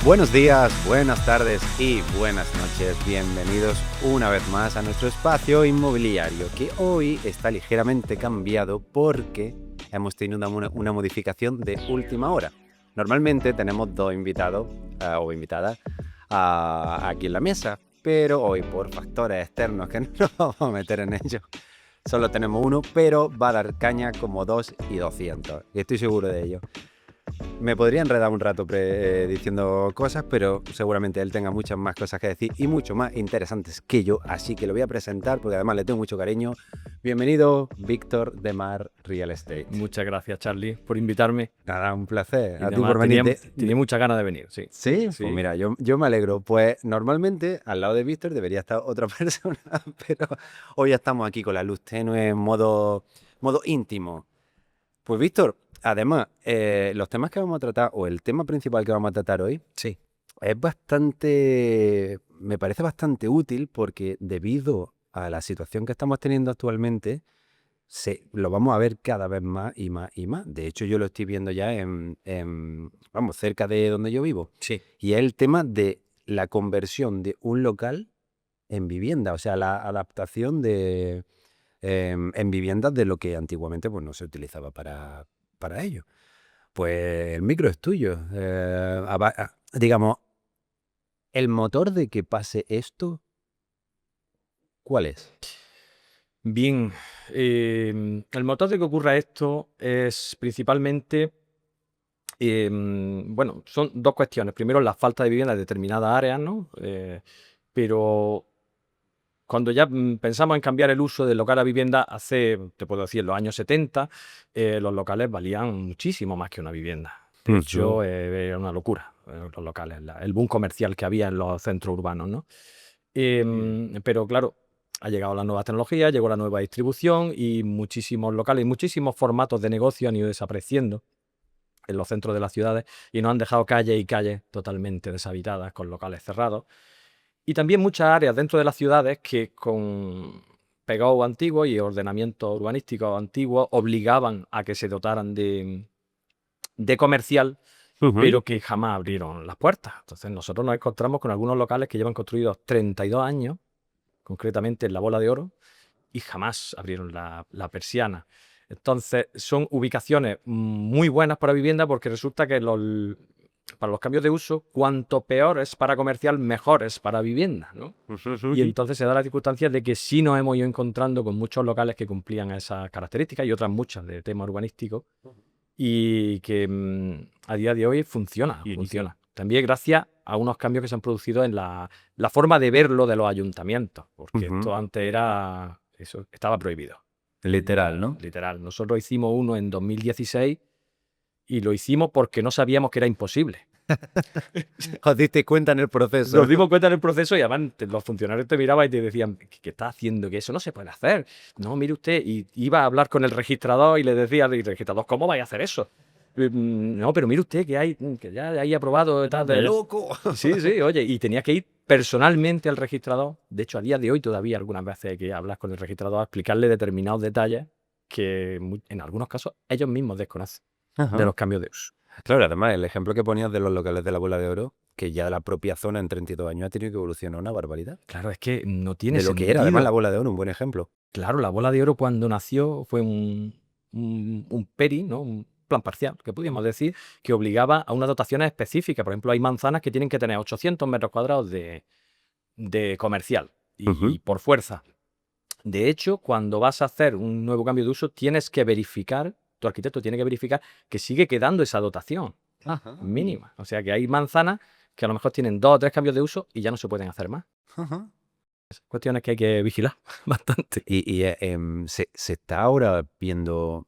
Buenos días, buenas tardes y buenas noches. Bienvenidos una vez más a nuestro espacio inmobiliario, que hoy está ligeramente cambiado porque hemos tenido una modificación de última hora. Normalmente tenemos dos invitados o invitadas aquí en la mesa, pero hoy por factores externos que no nos vamos a meter en ello, solo tenemos uno, pero va a dar caña como 2 y 200. Y estoy seguro de ello. Me podría enredar un rato diciendo cosas, pero seguramente él tenga muchas más cosas que decir y mucho más interesantes que yo, así que lo voy a presentar porque además le tengo mucho cariño. Bienvenido, Víctor de Mar Real Estate. Muchas gracias, Charlie, por invitarme. Nada, un placer. Y A ti además por venir. tenía muchas ganas de venir, sí. ¿Sí? Pues mira, yo me alegro. Pues normalmente al lado de Víctor debería estar otra persona, pero hoy ya estamos aquí con la luz tenue en modo íntimo. Pues Víctor, además, los temas que vamos a tratar, o el tema principal que vamos a tratar hoy, Sí. me parece bastante útil porque debido a la situación que estamos teniendo actualmente, lo vamos a ver cada vez más y más y más. De hecho, yo lo estoy viendo ya vamos, cerca de donde yo vivo. Sí. Y es el tema de la conversión de un local en vivienda, o sea, la adaptación en viviendas de lo que antiguamente pues, no se utilizaba para ello. Pues el micro es tuyo. Digamos, el motor de que pase esto, ¿cuál es? Bien, el motor de que ocurra esto es principalmente, bueno, son dos cuestiones. Primero, la falta de vivienda en determinadas áreas, ¿no? Pero cuando ya pensamos en cambiar el uso del local a vivienda, hace, te puedo decir, en los años 70, los locales valían muchísimo más que una vivienda. De hecho, era una locura los locales, el boom comercial que había en los centros urbanos, ¿no? Pero claro, ha llegado la nueva tecnología, llegó la nueva distribución y muchísimos locales y muchísimos formatos de negocio han ido desapareciendo en los centros de las ciudades y nos han dejado calles y calles totalmente deshabitadas con locales cerrados. Y también muchas áreas dentro de las ciudades que con pegados antiguos y ordenamientos urbanísticos antiguos obligaban a que se dotaran de comercial, pero que jamás abrieron las puertas. Entonces nosotros nos encontramos con algunos locales que llevan construidos 32 años, concretamente en la Bola de Oro, y jamás abrieron la persiana. Entonces son ubicaciones muy buenas para vivienda porque resulta que para los cambios de uso, cuanto peor es para comercial, mejor es para vivienda, ¿no? Y entonces se da la circunstancia de que sí nos hemos ido encontrando con muchos locales que cumplían esas características y otras muchas de tema urbanístico y que a día de hoy funciona. También gracias a unos cambios que se han producido en la forma de verlo de los ayuntamientos, porque esto antes estaba prohibido. Literal, ¿no? Literal. Nosotros hicimos uno en 2016 y lo hicimos porque no sabíamos que era imposible. Os disteis cuenta en el proceso. Nos dimos cuenta en el proceso y además los funcionarios te miraban y te decían, ¿qué está haciendo? Que eso no se puede hacer. No, mire usted. Y iba a hablar con el registrador y le decía al registrador, ¿cómo vais a hacer eso? No, pero mire usted que ya hay aprobado. ¡De loco! Sí, oye, y tenías que ir personalmente al registrador. De hecho, a día de hoy todavía algunas veces hay que hablar con el registrador a explicarle determinados detalles que en algunos casos ellos mismos desconocen de los cambios de uso. Claro, además el ejemplo que ponías de los locales de la Bola de Oro, que ya la propia zona en 32 años ha tenido que evolucionar una barbaridad. Claro, es que no tiene de lo sentido. que era, además, la Bola de Oro, un buen ejemplo. Claro, la Bola de Oro cuando nació fue un PERI, ¿no? Un plan parcial, que podríamos decir, que obligaba a unas dotaciones específicas. Por ejemplo, hay manzanas que tienen que tener 800 metros cuadrados de comercial y por fuerza. De hecho, cuando vas a hacer un nuevo cambio de uso, tienes que verificar, tu arquitecto tiene que verificar que sigue quedando esa dotación mínima. O sea, que hay manzanas que a lo mejor tienen 2 o 3 cambios de uso y ya no se pueden hacer más. Cuestiones que hay que vigilar bastante. Y se está ahora viendo,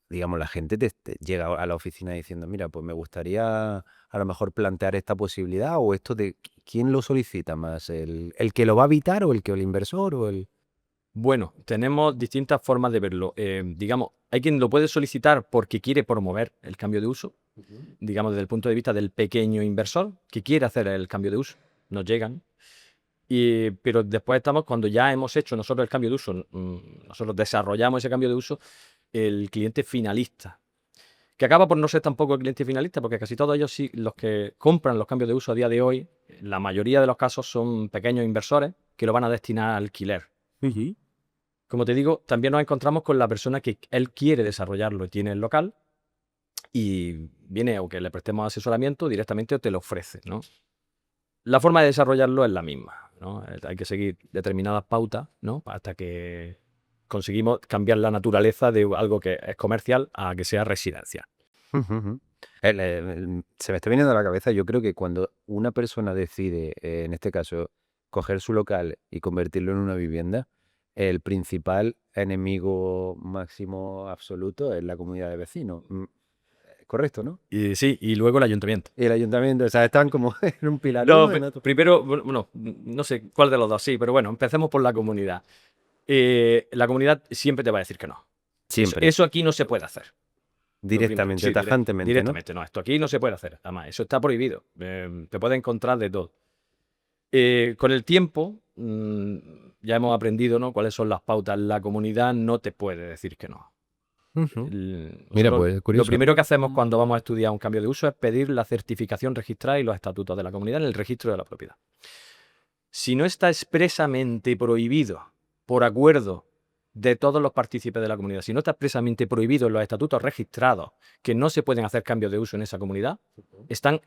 digamos, la gente te llega a la oficina diciendo, mira, pues me gustaría a lo mejor plantear esta posibilidad o esto de, ¿quién lo solicita más? ¿El que lo va a habitar o el inversor o el...? Bueno, tenemos distintas formas de verlo. Digamos, hay quien lo puede solicitar porque quiere promover el cambio de uso, digamos, desde el punto de vista del pequeño inversor que quiere hacer el cambio de uso. Nos llegan. Pero después estamos, cuando ya hemos hecho nosotros el cambio de uso, nosotros desarrollamos ese cambio de uso, el cliente finalista, que acaba por no ser tampoco el cliente finalista, porque casi todos ellos sí, los que compran los cambios de uso a día de hoy, la mayoría de los casos son pequeños inversores que lo van a destinar a alquiler. Como te digo, también nos encontramos con la persona que él quiere desarrollarlo y tiene el local y viene o que le prestemos asesoramiento directamente o te lo ofrece, ¿no? La forma de desarrollarlo es la misma, ¿no? Hay que seguir determinadas pautas, ¿no? Hasta que conseguimos cambiar la naturaleza de algo que es comercial a que sea residencial. Se me está viniendo a la cabeza, yo creo que cuando una persona decide, en este caso, coger su local y convertirlo en una vivienda, el principal enemigo máximo absoluto es la comunidad de vecinos. Correcto, ¿no? Y sí, y luego el ayuntamiento. Y el ayuntamiento, o sea, están como en un pilar. No, uno en otro. primero, bueno, no sé cuál de los dos, sí, pero bueno, empecemos por la comunidad. La comunidad siempre te va a decir que no. Siempre. Eso aquí no se puede hacer. Directamente, Sí, tajantemente, directamente, ¿no? Esto aquí no se puede hacer. Además, eso está prohibido. Te puedes encontrar de todo. Con el tiempo, ya hemos aprendido, ¿no?, cuáles son las pautas. La comunidad no te puede decir que no. Mira, pues, curioso. Lo primero que hacemos cuando vamos a estudiar un cambio de uso es pedir la certificación registrada y los estatutos de la comunidad en el registro de la propiedad. Si no está expresamente prohibido por acuerdo de todos los partícipes de la comunidad, si no está expresamente prohibido en los estatutos registrados que no se pueden hacer cambios de uso en esa comunidad, están,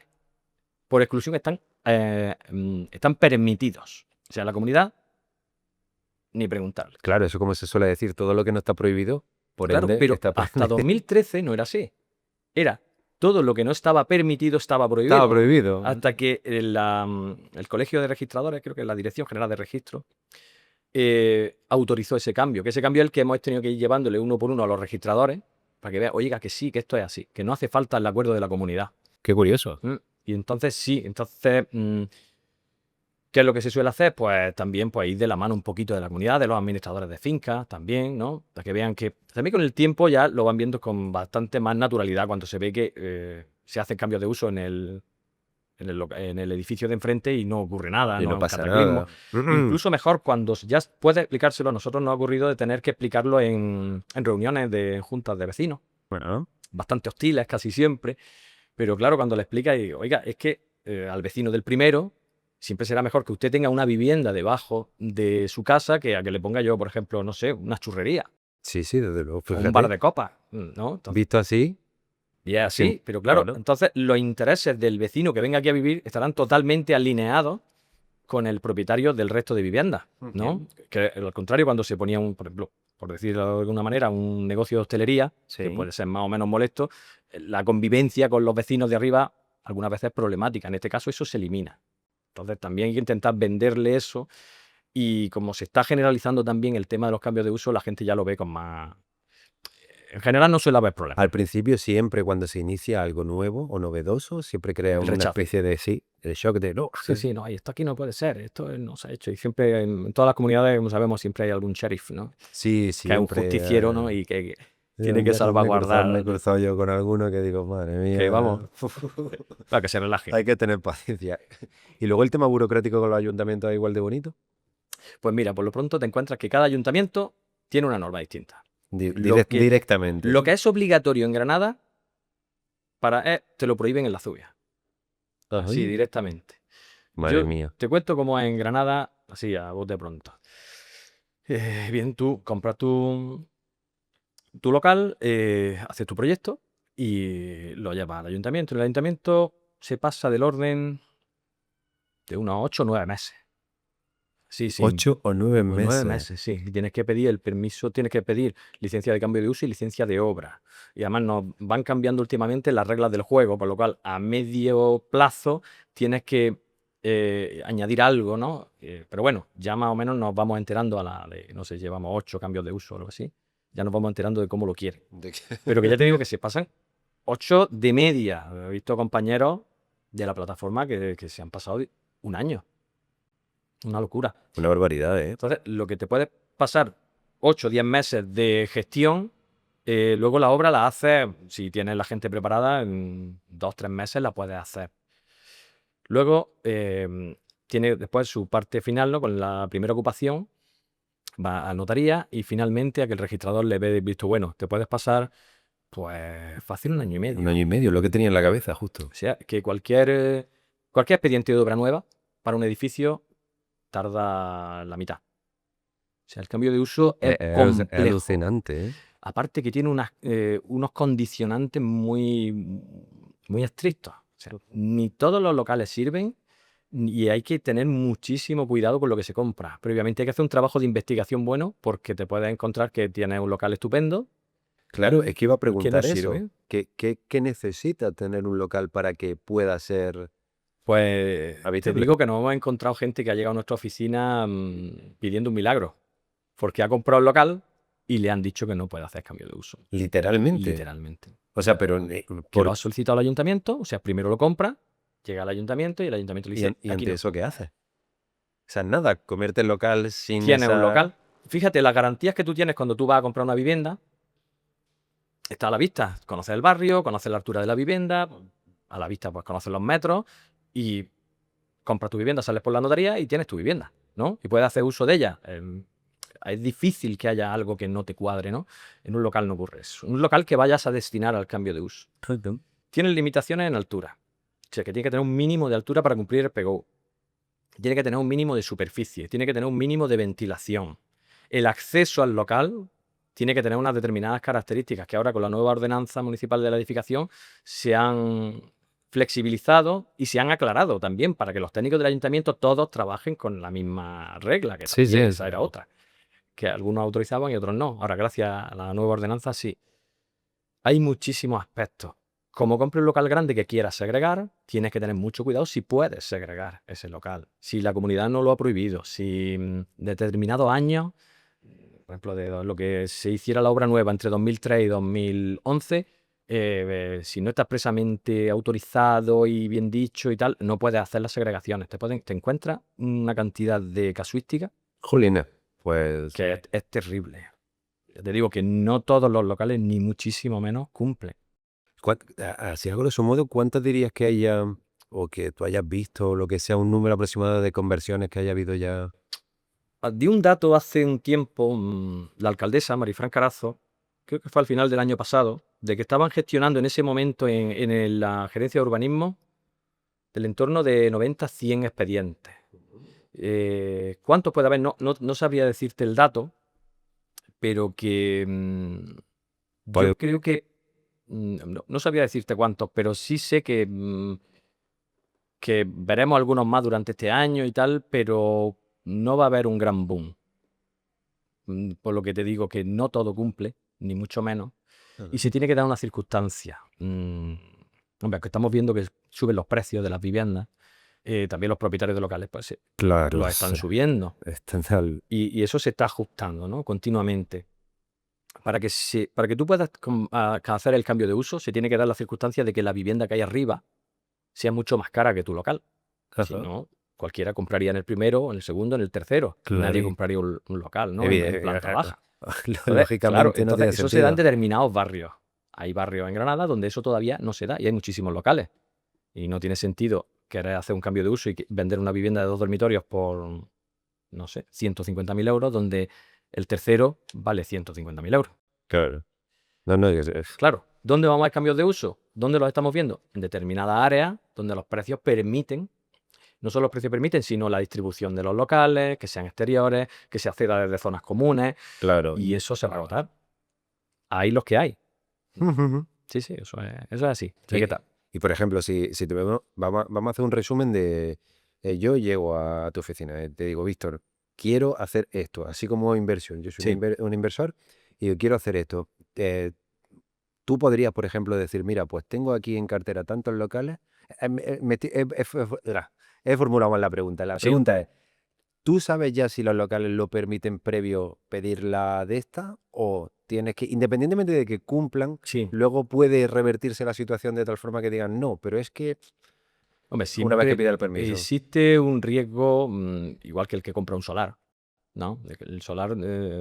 por exclusión, están permitidos. O sea, la comunidad, ni preguntarle. Claro, eso como se suele decir, todo lo que no está prohibido, por Claro, ende, pero está hasta 2013 no era así. Era todo lo que no estaba permitido estaba prohibido. Estaba prohibido. Hasta que el Colegio de Registradores, creo que la Dirección General de Registro, autorizó ese cambio. Que ese cambio es el que hemos tenido que ir llevándole uno por uno a los registradores para que vean, oiga, que sí, que esto es así, que no hace falta el acuerdo de la comunidad. Qué curioso. Y entonces sí, ¿qué es lo que se suele hacer? Pues también pues, ir de la mano un poquito de la comunidad, de los administradores de fincas también, ¿no? Para que vean que también con el tiempo ya lo van viendo con bastante más naturalidad cuando se ve que se hacen cambios de uso en el edificio de enfrente y no ocurre nada, Y no hay un pasa cataclismo. nada. Incluso mejor cuando ya puede explicárselo. A nosotros nos ha ocurrido de tener que explicarlo en reuniones de juntas de vecinos, Bueno, bastante hostiles casi siempre, pero claro, cuando le explica, y, oiga, es que al vecino del primero siempre será mejor que usted tenga una vivienda debajo de su casa que a que le ponga yo, por ejemplo, no sé, una churrería. sí, desde luego. O un bar de copas, ¿no? Entonces, Visto así, y es así, sí, pero claro, claro. entonces los intereses del vecino que venga aquí a vivir estarán totalmente alineados con el propietario del resto de viviendas, ¿no? Que al contrario, cuando se ponía por ejemplo, por decirlo de alguna manera, un negocio de hostelería, que puede ser más o menos molesto, la convivencia con los vecinos de arriba algunas veces es problemática. En este caso eso se elimina. Entonces también hay que intentar venderle eso, y como se está generalizando también el tema de los cambios de uso, la gente ya lo ve con más... En general no suele haber problemas. Al principio siempre cuando se inicia algo nuevo o novedoso, siempre crea una rechazo. especie de, el shock de no. Sí, no, y esto aquí no puede ser, esto no se ha hecho. Y siempre en todas las comunidades, como sabemos, siempre hay algún sheriff, ¿no? Sí, Que es un siempre. justiciero, ¿no? Y que tiene que Me he salvaguardar. cruzado yo con alguno que digo, madre mía. Que vamos, para que se relaje. Hay que tener paciencia. Y luego el tema burocrático con los ayuntamientos es igual de bonito. Pues mira, por lo pronto te encuentras que cada ayuntamiento tiene una norma distinta. Directamente. Lo que es obligatorio en Granada te lo prohíben en la Zubia. Así, directamente. Madre mía. Te cuento cómo es en Granada, así a bote pronto. Bien, tú compras tu local, haces tu proyecto y lo llevas al ayuntamiento. En el ayuntamiento se pasa del orden de unos 8 o 9 meses. Sí. 8 o 9 meses. 9 meses, sí. Tienes que pedir el permiso, tienes que pedir licencia de cambio de uso y licencia de obra. Y además nos van cambiando últimamente las reglas del juego, por lo cual a medio plazo tienes que añadir algo, ¿no? Pero bueno, ya más o menos nos vamos enterando no sé, llevamos 8 cambios de uso o algo así. Ya nos vamos enterando de cómo lo quieren. Pero que ya te digo que se pasan 8 de media. He visto compañeros de la plataforma que se han pasado un año. Una locura. Una barbaridad, ¿eh? Entonces, lo que te puede pasar 8 o 10 meses de gestión, Luego la obra la haces, si tienes la gente preparada, en 2 o 3 meses la puedes hacer. Luego tiene después su parte final, ¿no? Con la primera ocupación, va a notaría y finalmente a que el registrador le dé visto bueno. Te puedes pasar, pues, fácil 1 año y medio. 1 año y medio, lo que tenía en la cabeza, justo. O sea, que cualquier expediente de obra nueva para un edificio tarda la mitad. O sea, el cambio de uso es Es complejo. alucinante, ¿eh? Aparte que tiene unos condicionantes muy, muy estrictos. O sea, ni todos los locales sirven y hay que tener muchísimo cuidado con lo que se compra. Previamente hay que hacer un trabajo de investigación bueno porque te puedes encontrar que tienes un local estupendo Claro, es que iba a y que no preguntar eso. sirve. ¿Qué necesita tener un local para que pueda ser Pues te habitable? digo que nos hemos encontrado gente que ha llegado a nuestra oficina pidiendo un milagro porque ha comprado el local y le han dicho que no puede hacer cambio de uso. Literalmente. Literalmente. O sea, pero Que lo ha solicitado al ayuntamiento, o sea, primero lo compra, llega al ayuntamiento y el ayuntamiento le ¿y, dice, y aquí ante no. eso qué haces? O sea, nada, comerte el local sin Tienes un esa- local. Fíjate, las garantías que tú tienes cuando tú vas a comprar una vivienda, está a la vista. Conoces el barrio, conoces la altura de la vivienda, a la vista pues conoces los metros y compras tu vivienda, sales por la notaría y tienes tu vivienda, ¿no? Y puedes hacer uso de ella. Es difícil que haya algo que no te cuadre, ¿no? En un local no ocurre eso. Un local que vayas a destinar al cambio de uso. Tiene limitaciones en altura. O sea, que tiene que tener un mínimo de altura para cumplir el PGO. Tiene que tener un mínimo de superficie. Tiene que tener un mínimo de ventilación. El acceso al local tiene que tener unas determinadas características que ahora con la nueva ordenanza municipal de la edificación se han flexibilizado y se han aclarado también para que los técnicos del ayuntamiento todos trabajen con la misma regla, que Sí, también sí, esa era otra, que algunos autorizaban y otros no. Ahora, gracias a la nueva ordenanza, sí. Hay muchísimos aspectos. Como compres un local grande que quieras segregar, tienes que tener mucho cuidado si puedes segregar ese local. Si la comunidad no lo ha prohibido, si determinados años, por ejemplo, de lo que se hiciera la obra nueva entre 2003 y 2011, si no está expresamente autorizado y bien dicho y tal, no puedes hacer las segregaciones. Te encuentras una cantidad de casuística Jolina, pues que es terrible. Ya te digo que no todos los locales, ni muchísimo menos, cumplen. así a grosso modo, ¿cuántas dirías que haya o que tú hayas visto o lo que sea un número aproximado de conversiones que haya habido ya? Di un dato hace un tiempo, la alcaldesa, Marifran Carazo, creo que fue al final del año pasado, de que estaban gestionando en ese momento en la gerencia de urbanismo del entorno de 90-100 expedientes. ¿Cuántos puede haber? No sabría decirte el dato, pero que Pues- yo creo que no sabría decirte cuántos, pero sí sé que veremos algunos más durante este año y tal, pero no va a haber un gran boom. Por lo que te digo que no todo cumple, ni mucho menos, y se tiene que dar una circunstancia. Hombre, que estamos viendo que suben los precios de las viviendas, también los propietarios de locales pues Claro, los están subiendo. Y eso se está ajustando, ¿no? Continuamente. Para que tú puedas hacer el cambio de uso, se tiene que dar la circunstancia de que la vivienda que hay arriba sea mucho más cara que tu local. Si Ajá. no, cualquiera compraría en el primero, en el segundo, en el tercero. Claro, Nadie y- compraría un local, ¿no? Evidente- En planta baja. Entonces, Lógicamente claro, no tiene entonces eso se sentido. da en determinados barrios. Hay barrios en Granada donde eso todavía no se da y hay muchísimos locales. Y no tiene sentido querer hacer un cambio de uso y vender una vivienda de 2 dormitorios por, no sé, 150.000 euros, donde el tercero vale 150.000 euros. Claro. No, Claro, ¿dónde vamos a cambios de uso? ¿Dónde los estamos viendo? En determinadas áreas donde los precios permiten, no solo los precios permiten, sino la distribución de los locales, que sean exteriores, que se acceda desde zonas comunes, claro. y eso se va a agotar. Hay los que hay. Ujú. Sí, eso es así. Sí. ¿Y qué tal? Y por ejemplo, si te vamos a hacer un resumen de yo llego a tu oficina, te digo, Víctor, quiero hacer esto, así como inversión. Yo soy Sí. un inversor y yo quiero hacer esto. Tú podrías, por ejemplo, decir, mira, pues tengo aquí en cartera tantos locales. He formulado mal la pregunta. La Sí. pregunta es, ¿tú sabes ya si los locales lo permiten previo pedir la de esta? ¿O tienes que, independientemente de que cumplan, Sí. luego puede revertirse la situación de tal forma que digan, no, pero es que Hombre, una vez que siempre pida el permiso? existe un riesgo, igual que el que compra un solar, ¿no? El solar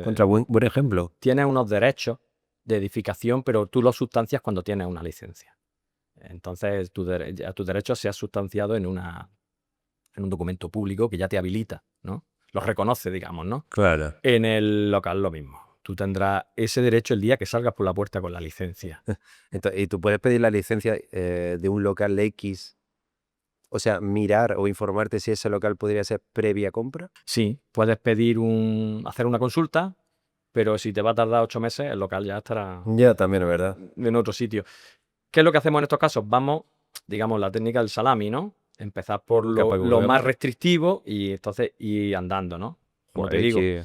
Contra buen ejemplo. tiene unos derechos de edificación, pero tú lo sustancias cuando tienes una licencia. Entonces, tu derecho se ha sustanciado en un documento público que ya te habilita, ¿no? Los reconoce, digamos, ¿no? Claro. En el local lo mismo. Tú tendrás ese derecho el día que salgas por la puerta con la licencia. Entonces, y tú puedes pedir la licencia de un local X, o sea, mirar o informarte si ese local podría ser previa compra. Sí, puedes pedir hacer una consulta, pero si te va a tardar 8 meses, el local ya estará Ya también es verdad. en otro sitio. ¿Qué es lo que hacemos en estos casos? Vamos, digamos, la técnica del salami, ¿no? Empezar por Capa y lo más volvemos. restrictivo y entonces ir andando, ¿no? Como te Joder, digo, que-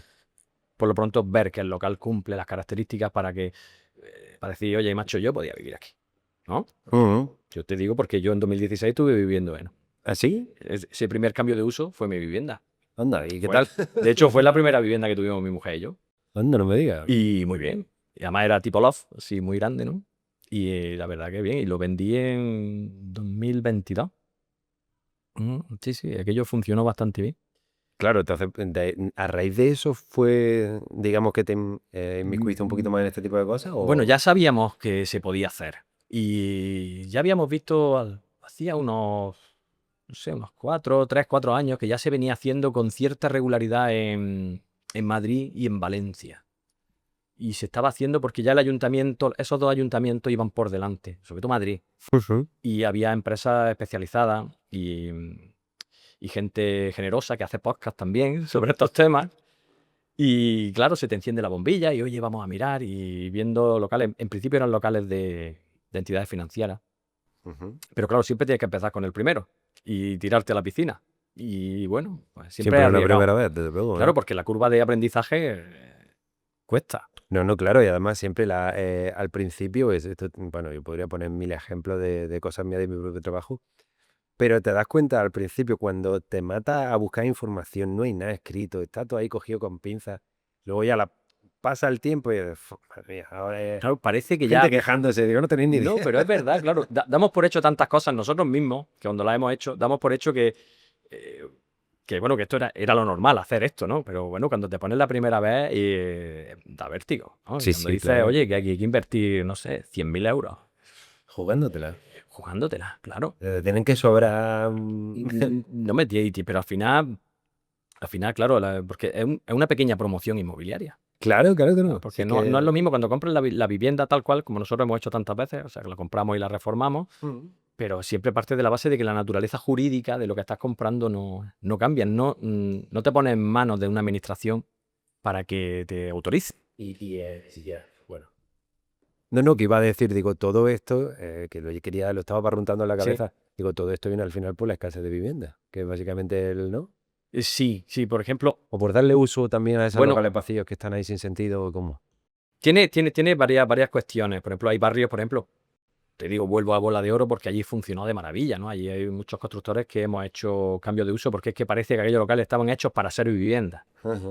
por lo pronto ver que el local cumple las características para decir, oye, macho, yo podía vivir aquí, ¿no? Ujú. Yo te digo porque yo en 2016 estuve viviendo en... ¿Así? Ese primer cambio de uso fue mi vivienda. Anda, ¿y qué Fue- tal? De hecho, fue la primera vivienda que tuvimos mi mujer y yo. Anda, no me digas. Y muy bien. Y además era tipo loft, así muy grande, ¿no? Y la verdad que bien. Y lo vendí en 2022. Sí, sí, aquello funcionó bastante bien. Claro, entonces a raíz de eso fue, digamos que te inmiscuiste un poquito más en este tipo de cosas. Bueno, ya sabíamos que se podía hacer. Y ya habíamos visto, hacía unos, no sé, unos 4 años que ya se venía haciendo con cierta regularidad en Madrid y en Valencia. Y se estaba haciendo porque ya el ayuntamiento, esos dos ayuntamientos iban por delante, sobre todo Madrid. Ujú. Y había empresas especializadas y gente generosa que hace podcast también sobre estos temas. Y claro, se te enciende la bombilla y oye, vamos a mirar y viendo locales. En principio eran locales de entidades financieras. Ujú. Pero claro, siempre tienes que empezar con el primero y tirarte a la piscina. Y bueno, pues siempre Siempre he es la arriesgado. primera vez, desde luego. Claro, porque la curva de aprendizaje cuesta. No, no, claro, y además siempre al principio, bueno, yo podría poner mil ejemplos de cosas mías de mi propio trabajo, pero te das cuenta al principio cuando te matas a buscar información, no hay nada escrito, está todo ahí cogido con pinzas, luego ya pasa el tiempo y madre mía, ahora es Claro, parece que gente ya... quejándose, digo, no tenéis ni idea. No, pero es verdad, claro. Damos por hecho tantas cosas nosotros mismos, que cuando las hemos hecho, damos por hecho que bueno, que esto era lo normal, hacer esto, ¿no? Pero bueno, cuando te pones la primera vez, da vértigo, ¿no? Y Sí, cuando sí, dices, claro. oye, que hay que invertir, no sé, 100.000 euros, Jugándotela. jugándotela, claro. Tienen que sobrar. No me tiéis, pero al final, claro, porque es una pequeña promoción inmobiliaria. Claro, claro que no. Porque Si no, es no es que- lo mismo cuando compras la vivienda tal cual, como nosotros hemos hecho tantas veces, o sea, que la compramos y la reformamos, pero siempre parte de la base de que la naturaleza jurídica de lo que estás comprando no cambia. No te pones en manos de una administración para que te autorice. Sí, ya, bueno. No, no, que iba a decir, digo, todo esto, que lo estaba barruntando en la Sí. cabeza, digo, todo esto viene al final por la escasez de vivienda, que es básicamente el, ¿no? Sí, por ejemplo, O por darle uso también a esos Bueno. locales vacíos que están ahí sin sentido, o cómo. tiene varias cuestiones. Por ejemplo, hay barrios, por ejemplo, te digo, vuelvo a Bola de Oro porque allí funcionó de maravilla, ¿no? Allí hay muchos constructores que hemos hecho cambio de uso porque es que parece que aquellos locales estaban hechos para ser viviendas,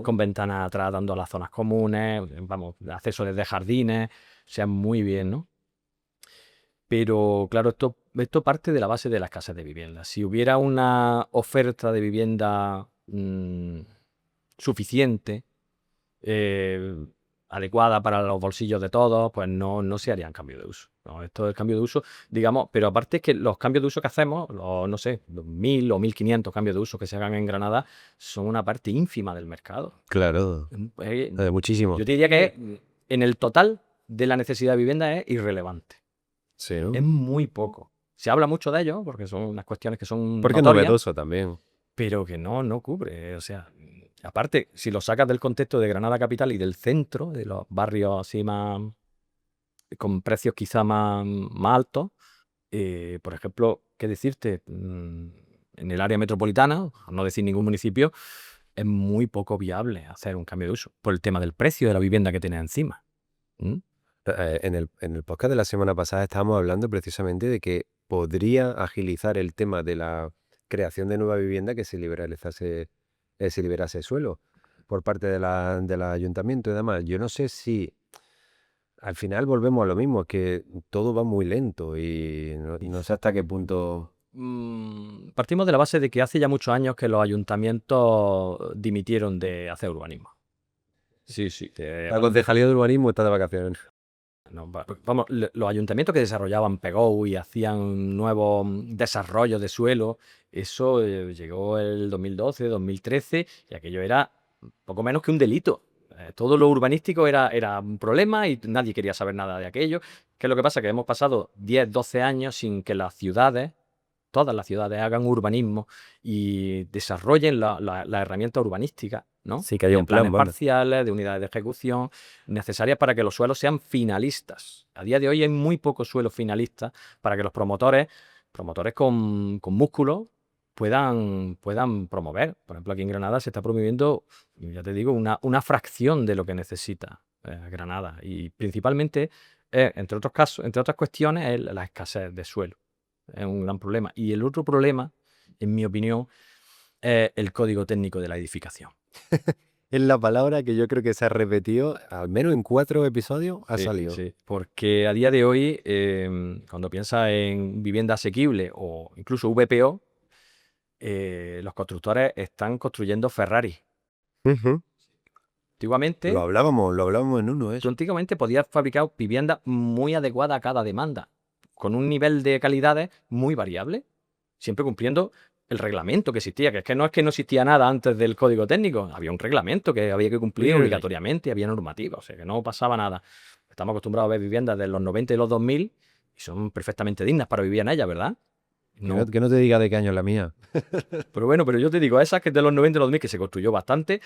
con ventanas atrás dando a las zonas comunes, vamos, acceso desde jardines, o sea, muy bien, ¿no? Pero claro, esto parte de la base de la escasez de vivienda. Si hubiera una oferta de vivienda suficiente, adecuada para los bolsillos de todos, pues no se harían cambios de uso, ¿no? Esto es el cambio de uso, digamos, pero aparte es que los cambios de uso que hacemos, no sé, los 1.000 o 1.500 cambios de uso que se hagan en Granada, son una parte ínfima del mercado. Claro. Muchísimo. Yo te diría que en el total de la necesidad de vivienda es irrelevante. Sí, ¿no? Es muy poco. Se habla mucho de ello, porque son unas cuestiones que son Porque es notorias, novedoso también. pero que no cubre. O sea, aparte, si lo sacas del contexto de Granada capital y del centro, de los barrios así más, con precios quizá más altos, por ejemplo, ¿qué decirte? En el área metropolitana, por no decir ningún municipio, es muy poco viable hacer un cambio de uso por el tema del precio de la vivienda que tienes encima. ¿Mm? En el podcast de la semana pasada estábamos hablando precisamente de que podría agilizar el tema de la creación de nueva vivienda que se liberase suelo por parte del ayuntamiento y demás. Yo no sé si al final volvemos a lo mismo, que todo va muy lento y no sé hasta qué punto. Partimos de la base de que hace ya muchos años que los ayuntamientos dimitieron de hacer urbanismo. Sí. La concejalía de urbanismo está de vacaciones. No, vamos, los ayuntamientos que desarrollaban PEGO y hacían nuevos desarrollos de suelo, eso llegó el 2012, 2013 y aquello era poco menos que un delito. Todo lo urbanístico era un problema y nadie quería saber nada de aquello. ¿Qué es lo que pasa? Que hemos pasado 10, 12 años sin que las ciudades, todas las ciudades, hagan urbanismo y desarrollen la herramienta urbanística, ¿no? Sí, que haya De un plan, planes vamos. parciales, de unidades de ejecución, necesarias para que los suelos sean finalistas. A día de hoy hay muy pocos suelos finalistas para que los promotores con músculo, puedan promover. Por ejemplo, aquí en Granada se está promoviendo, ya te digo, una fracción de lo que necesita Granada. Y principalmente, entre otras cuestiones, es la escasez de suelo. Es un gran problema. Y el otro problema, en mi opinión, es el código técnico de la edificación. Es la palabra que yo creo que se ha repetido, al menos en 4 episodios, ha Sí, salido. sí, porque a día de hoy, cuando piensas en vivienda asequible o incluso VPO, los constructores están construyendo Ferrari. Ujú. Antiguamente, Lo hablábamos en uno, tú eso. antiguamente podías fabricar viviendas muy adecuadas a cada demanda, con un nivel de calidades muy variable, siempre cumpliendo el reglamento que existía, que es que no existía nada antes del código técnico, había un reglamento que había que cumplir Really? obligatoriamente, y había normativa, o sea que no pasaba nada. Estamos acostumbrados a ver viviendas de los 90 y los 2000 y son perfectamente dignas para vivir en ellas, ¿verdad? No. Que no te diga de qué año es la mía. Pero bueno, pero yo te digo, esas que de los 90 y los 2000 que se construyó bastante,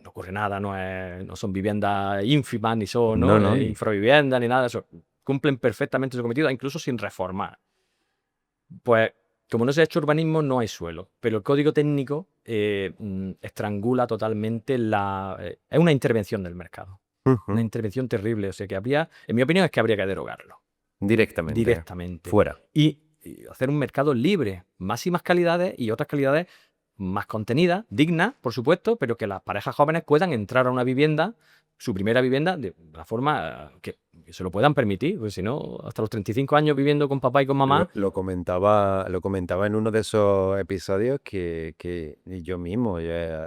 no ocurre nada, no son viviendas ínfimas, ni son No. infraviviendas, ni nada de eso. Cumplen perfectamente su cometido, incluso sin reformar. Pues, como no se ha hecho urbanismo, no hay suelo. Pero el código técnico estrangula totalmente es una intervención del mercado. Ujú. Una intervención terrible. O sea que en mi opinión, es que habría que derogarlo. Directamente. Fuera. Y hacer un mercado libre, máximas calidades y otras calidades más contenidas, dignas, por supuesto, pero que las parejas jóvenes puedan entrar a una vivienda, su primera vivienda, de la forma que se lo puedan permitir, porque si no, hasta los 35 años viviendo con papá y con mamá. Lo comentaba en uno de esos episodios que yo mismo,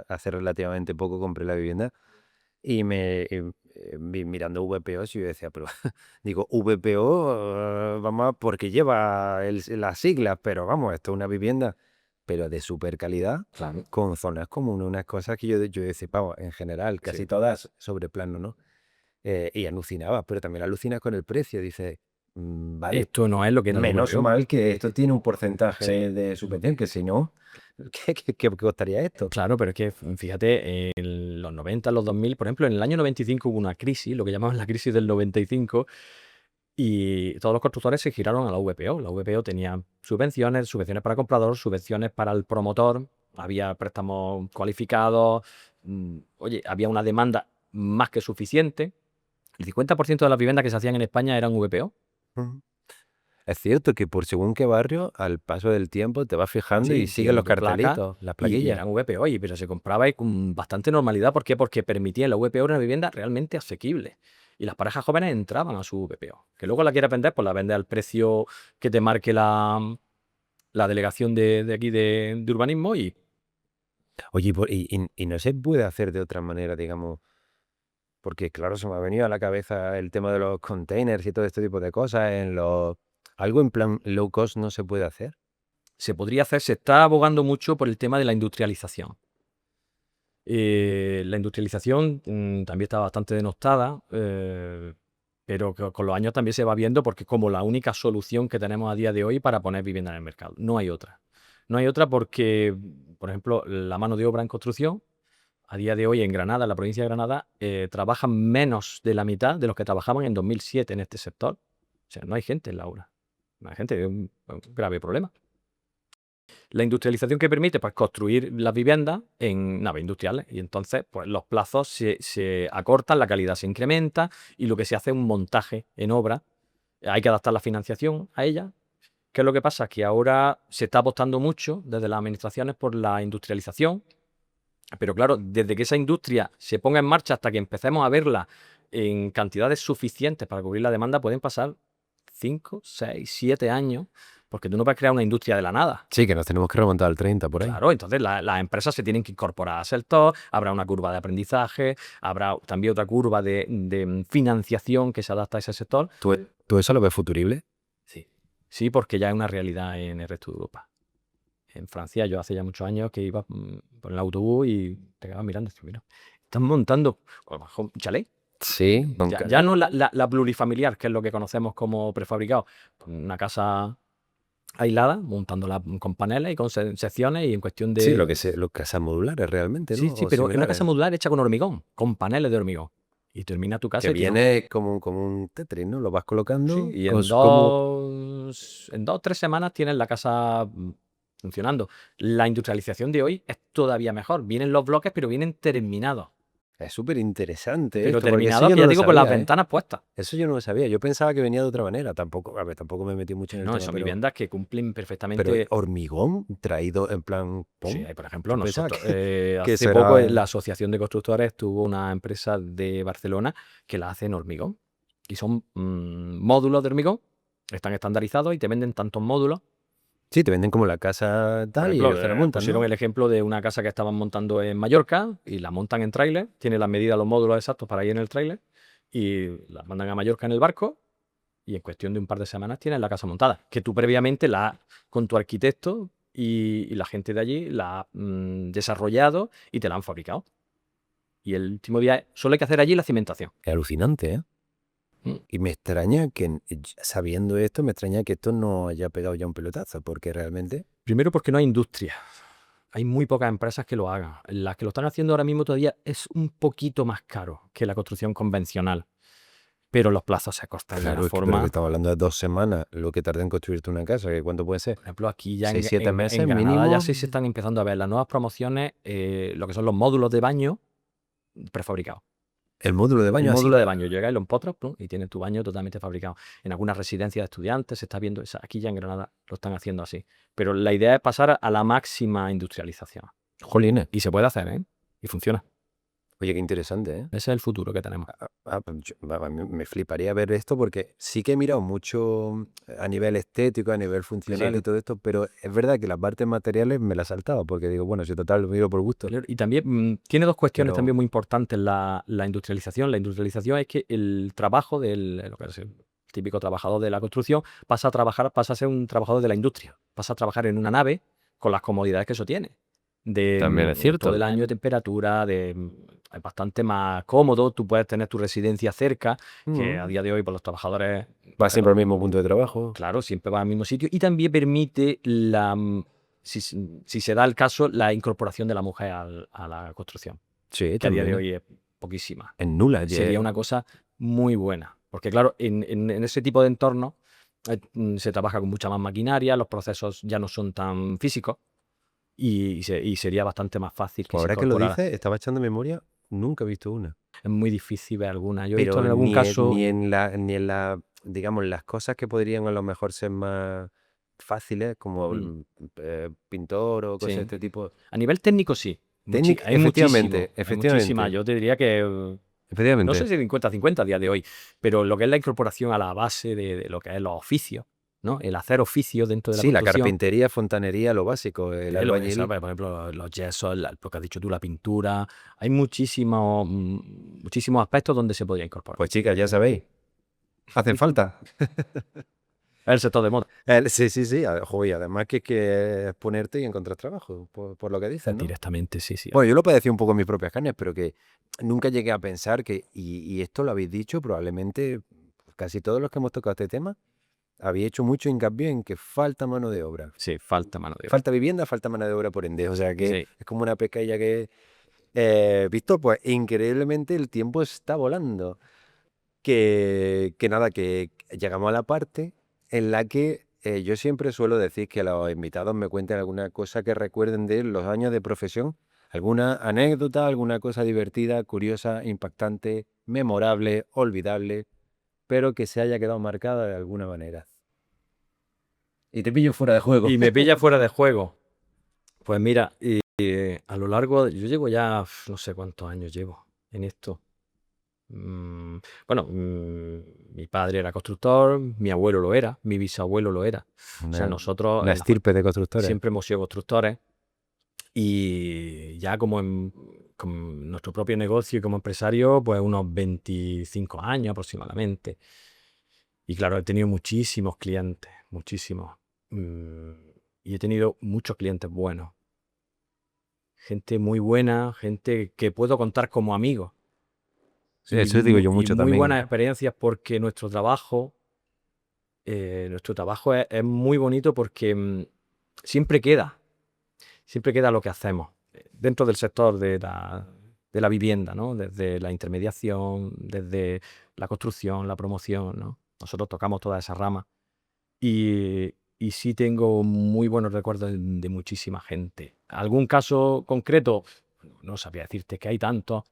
hace relativamente poco compré la vivienda y mirando VPOs y yo decía, pero digo, VPO, vamos, porque lleva las siglas, pero vamos, esto es una vivienda, pero de super calidad, Claro. con zonas comunes, unas cosas que yo decía, vamos, en general, casi Sí. todas sobre plano, ¿no? Y alucinaba, pero también alucinas con el precio, dices, vale, Esto no es lo que era el menos VPO. mal que esto tiene un porcentaje Sí. de subvención, que si no, ¿qué costaría esto? Claro, pero es que fíjate, en los 90, los 2000, por ejemplo, en el año 95 hubo una crisis, lo que llamaban la crisis del 95, y todos los constructores se giraron a la VPO. La VPO tenía subvenciones para comprador, subvenciones para el promotor, había préstamos cualificados, oye, había una demanda más que suficiente. El 50% de las viviendas que se hacían en España eran VPO. Ujú. Es cierto que por según qué barrio, al paso del tiempo te vas fijando y Sí, siguen los tienen tu placa cartelitos, las y plaquillas. eran VPO, pero se compraba y con bastante normalidad. ¿Por qué? Porque permitía la VPO una vivienda realmente asequible. Y las parejas jóvenes entraban a su VPO. Que luego la quieres vender, pues la vende al precio que te marque la delegación de aquí de urbanismo y Oye, y no se puede hacer de otra manera, digamos, porque claro, se me ha venido a la cabeza el tema de los containers y todo este tipo de cosas, algo en plan low cost no se puede hacer. se podría hacer. Se está abogando mucho por el tema de la industrialización. La industrialización también está bastante denostada, pero que con los años también se va viendo porque es como la única solución que tenemos a día de hoy para poner vivienda en el mercado. No hay otra. No hay otra porque, por ejemplo, la mano de obra en construcción, a día de hoy en Granada, en la provincia de Granada, trabajan menos de la mitad de los que trabajaban en 2007 en este sector. O sea, no hay gente en la obra. No hay gente, es un grave problema. La industrialización que permite, pues, construir las viviendas en naves industriales y entonces, pues, los plazos se acortan, la calidad se incrementa y lo que se hace es un montaje en obra. Hay que adaptar la financiación a ella. ¿Qué es lo que pasa? Que ahora se está apostando mucho desde las administraciones por la industrialización, pero claro, desde que esa industria se ponga en marcha hasta que empecemos a verla en cantidades suficientes para cubrir la demanda, pueden pasar 5, 6, 7 años. porque tú no puedes crear una industria de la nada. Sí, que nos tenemos que remontar al 30 por ahí. Claro, entonces las empresas se tienen que incorporar al sector, habrá una curva de aprendizaje, habrá también otra curva de financiación que se adapta a ese sector. ¿Tú eso lo ves futurible? Sí. Sí, porque ya es una realidad en el resto de Europa. En Francia, yo hace ya muchos años que iba por el autobús y te quedabas mirando, mira, están montando a lo mejor un chalet. Sí. Ya no la plurifamiliar, que es lo que conocemos como prefabricado, una casa aislada, montándola con paneles y con secciones y en cuestión de... Sí, los casas modulares realmente, ¿no? Sí, O pero en una casa similares. modular hecha con hormigón, con paneles de hormigón. Y termina tu casa Que y tiene- viene como un Tetris, ¿no? Lo vas colocando Sí, y con en su- como... en 2 o 3 semanas tienes la casa funcionando. La industrialización de hoy es todavía mejor. Vienen los bloques, pero vienen terminados. Es súper interesante Pero esto, porque eso terminados, yo que no ya lo digo, con las sabía, ¿eh? ventanas puestas. Eso yo no lo sabía. Yo pensaba que venía de otra manera. Tampoco, a ver, tampoco me metí mucho en el No, tema, son pero viviendas que cumplen perfectamente. hormigón traído en plan pum. Sí, por ejemplo, Yo pensaba nosotros que hace eso poco era- la Asociación de Constructores tuvo una empresa de Barcelona que la hace en hormigón. Y son módulos de hormigón, están estandarizados y te venden tantos módulos. Sí, te venden como la casa Por tal y ejemplo, ellos te la montan, pusieron ¿no? el ejemplo de una casa que estaban montando en Mallorca y la montan en tráiler, tiene las medidas, los módulos exactos para ir en el tráiler y la mandan a Mallorca en el barco y en cuestión de un par de semanas tienes la casa montada, que tú previamente con tu arquitecto y la gente de allí la has desarrollado y te la han fabricado. Y el último día solo hay que hacer allí la cimentación. Es alucinante, ¿eh? Mm. Y me extraña que, sabiendo esto, me extraña que esto no haya pegado ya un pelotazo, porque realmente... Primero porque no hay industria. Hay muy pocas empresas que lo hagan. Las que lo están haciendo ahora mismo todavía es un poquito más caro que la construcción convencional. Pero los plazos se acortan de Claro, una es que, pero forma. que estamos hablando de 2 semanas, lo que tarda en construirte una casa, que ¿cuánto puede ser? Por ejemplo, aquí ya 6, 7 meses en Granada mínimo. ya sí se están empezando a ver las nuevas promociones, lo que son los módulos de baño prefabricados. El módulo de El baño así. módulo de baño llega y lo empotras y tienes tu baño totalmente fabricado. En algunas residencias de estudiantes se está viendo, aquí ya en Granada lo están haciendo así. Pero la idea es pasar a la máxima industrialización. Jolines. Y se puede hacer, ¿eh? Y funciona. Oye, qué interesante, ¿eh? Ese es el futuro que tenemos. A mí me fliparía ver esto porque sí que he mirado mucho a nivel estético, a nivel funcional y todo esto, pero es verdad que las partes materiales me las saltaba porque digo, bueno, si total lo miro por gusto. Y también tiene dos cuestiones Pero- también muy importantes la industrialización. La industrialización es que el trabajo lo que es el típico trabajador de la construcción pasa a ser un trabajador de la industria. Pasa a trabajar en una nave con las comodidades que eso tiene. También es cierto. Todo el año de temperatura, es bastante más cómodo. Tú puedes tener tu residencia cerca, que a día de hoy, por los trabajadores, Va siempre al mismo punto de trabajo. claro, siempre va al mismo sitio. Y también permite si se da el caso, la incorporación de la mujer a la construcción, Sí, que a día de también. hoy es poquísima. Es nula. Sería una cosa muy buena. Porque claro, en ese tipo de entorno se trabaja con mucha más maquinaria, los procesos ya no son tan físicos y sería bastante más fácil que Ahora se que lo incorporara. dices, estaba echando memoria, nunca he visto una. Es muy difícil ver alguna. Yo he Pero visto en algún ni, caso... ni en la, digamos, las cosas que podrían a lo mejor ser más fáciles, como pintor o cosas Sí. de este tipo. A nivel técnico sí. Técnica, Hay efectivamente, muchísimo, hay efectivamente. muchísima. Yo te diría que Efectivamente. no sé si 50-50 a día de hoy, pero lo que es la incorporación a la base de lo que es los oficios, ¿no? El hacer oficio dentro de la Sí, la construcción. carpintería, fontanería, lo básico, el Lo albañil. eso, por ejemplo, los yesos, lo que has dicho tú, la pintura. Hay muchísimos aspectos donde se podría incorporar. Pues chicas, ya sabéis, hacen falta. Es el sector de moda. Sí, joder, además que es ponerte y encontrar trabajo, por lo que dices, ¿no? Directamente, sí. Bueno, yo lo padecí un poco en mis propias carnes, pero que nunca llegué a pensar que, y esto lo habéis dicho, probablemente casi todos los que hemos tocado este tema, habéis hecho mucho hincapié en que falta mano de obra. Sí, falta mano de obra. Falta vivienda, falta mano de obra por ende. O sea que Sí. es como una pescadilla que... Víctor, pues increíblemente el tiempo está volando. Que nada, que llegamos a la parte en la que yo siempre suelo decir que los invitados me cuenten alguna cosa que recuerden de los años de profesión, alguna anécdota, alguna cosa divertida, curiosa, impactante, memorable, olvidable, pero que se haya quedado marcada de alguna manera. Y te pillo fuera de juego. Y me pilla fuera de juego. Pues mira, a lo largo, yo llevo ya, no sé cuántos años llevo en esto. Bueno, mi padre era constructor, mi abuelo lo era, mi bisabuelo lo era. O sea, nosotros Una estirpe de constructores. siempre hemos sido constructores y ya con nuestro propio negocio y como empresario, pues unos 25 años aproximadamente. Y claro, he tenido muchísimos clientes, muchísimos. Y he tenido muchos clientes buenos. Gente muy buena, gente que puedo contar como amigos. Sí, eso digo yo Y mucho muy también. buenas experiencias porque nuestro trabajo es muy bonito porque siempre queda lo que hacemos dentro del sector de la vivienda, ¿no? Desde la intermediación, desde la construcción, la promoción, ¿no? Nosotros tocamos toda esa rama y sí tengo muy buenos recuerdos de muchísima gente. ¿Algún caso concreto? No sabría decirte que hay tantos,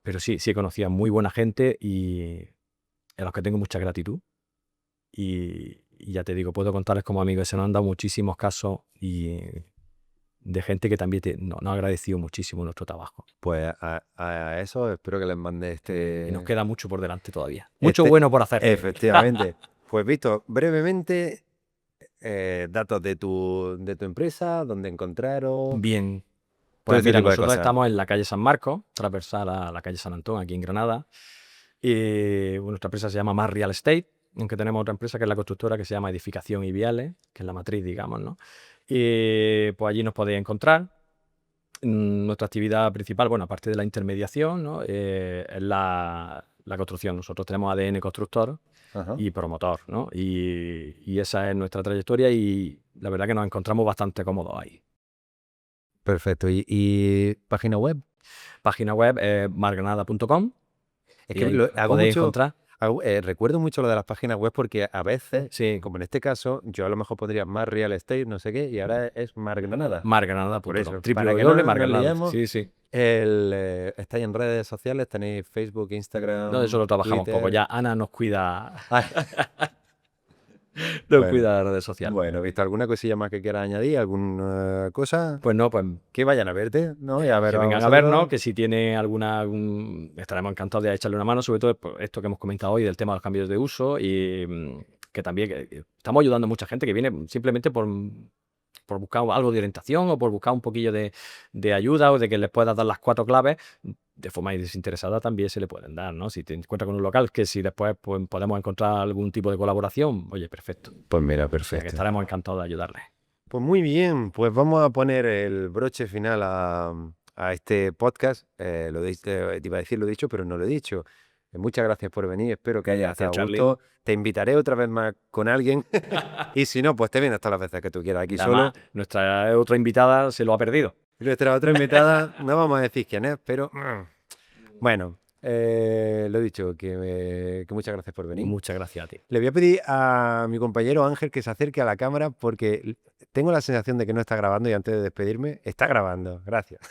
pero sí he conocido a muy buena gente y a los que tengo mucha gratitud. Y ya te digo, puedo contarles como amigos, se nos han dado muchísimos casos y de gente que también nos ha agradecido muchísimo nuestro trabajo. Pues a eso espero que les mande Y nos queda mucho por delante todavía. Mucho este- bueno por hacer. Efectivamente. Pues Víctor, brevemente, datos de tu empresa, dónde encontraros. Bien. Todo Pues este mira, tipo de nosotros cosas. estamos en la calle San Marcos, transversal a la calle San Antón, aquí en Granada. Y nuestra empresa se llama Más Real Estate, aunque tenemos otra empresa que es la constructora que se llama Edificación y Viales, que es la matriz, digamos, ¿no? Y pues allí nos podéis encontrar. Nuestra actividad principal, bueno, aparte de la intermediación, ¿no? Es la construcción. Nosotros tenemos ADN constructor Ajá. y promotor, ¿no? Y esa es nuestra trayectoria y la verdad que nos encontramos bastante cómodos ahí. Perfecto. ¿Y página web? Página web es margranada.com. Es y que ahí hago podéis mucho, encontrar. recuerdo mucho lo de las páginas web porque a veces, Sí, como en este caso, yo a lo mejor pondría más real estate, no sé qué, y ahora es Mar Granada. Por margranada.com. eso, para que no nos www.margranada. liemos, Sí, sí. estáis en redes sociales, tenéis Facebook, Instagram, No, eso lo trabajamos Twitter. poco. Ya Ana nos cuida, Bueno. cuida de las redes sociales. Bueno, ¿viste alguna cosilla más que quieras añadir? ¿Alguna cosa? Pues no, pues Que vayan a verte, ¿no? Y a ver que a vengan a vosotros. vernos, que si tiene estaremos encantados de echarle una mano, sobre todo por esto que hemos comentado hoy del tema de los cambios de uso y que también estamos ayudando a mucha gente que viene simplemente por buscar algo de orientación o por buscar un poquillo de ayuda o de que les puedas dar las 4 claves. De forma desinteresada también se le pueden dar, ¿no? Si te encuentras con un local, que si después pues, podemos encontrar algún tipo de colaboración, oye, perfecto. Pues mira, O sea, que perfecto. estaremos encantados de ayudarles. Pues muy bien, pues vamos a poner el broche final a este podcast. Te iba a decir lo dicho, pero no lo he dicho. Muchas gracias por venir, espero que hayas Gracias, estado a Charlie. gusto. Te invitaré otra vez más con alguien y si no, pues te vienes todas las veces que tú quieras aquí Además, solo. nuestra otra invitada se lo ha perdido. Nuestra otra invitada, no vamos a decir quién es, pero bueno, lo dicho, que muchas gracias por venir. Muchas gracias a ti. Le voy a pedir a mi compañero Ángel que se acerque a la cámara porque tengo la sensación de que no está grabando y antes de despedirme, está grabando. Gracias.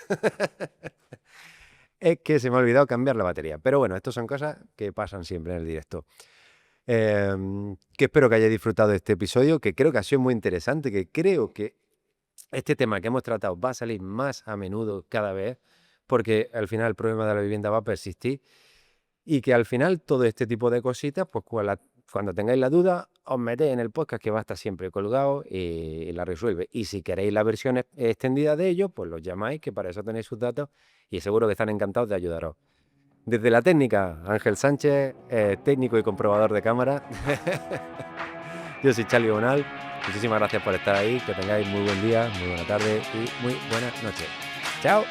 Es que se me ha olvidado cambiar la batería. Pero bueno, estas son cosas que pasan siempre en el directo. Que espero que hayáis disfrutado de este episodio, que creo que ha sido muy interesante, que creo que este tema que hemos tratado va a salir más a menudo cada vez, porque al final el problema de la vivienda va a persistir y que al final todo este tipo de cositas, pues cuando tengáis la duda, os metéis en el podcast que va a estar siempre colgado y la resuelve. Y si queréis la versión extendida de ello, pues los llamáis, que para eso tenéis sus datos y seguro que están encantados de ayudaros. Desde la técnica, Ángel Sánchez, técnico y comprobador de cámara. Yo soy Charlie Bonal. Muchísimas gracias por estar ahí. Que tengáis muy buen día, muy buena tarde y muy buenas noches. ¡Chao!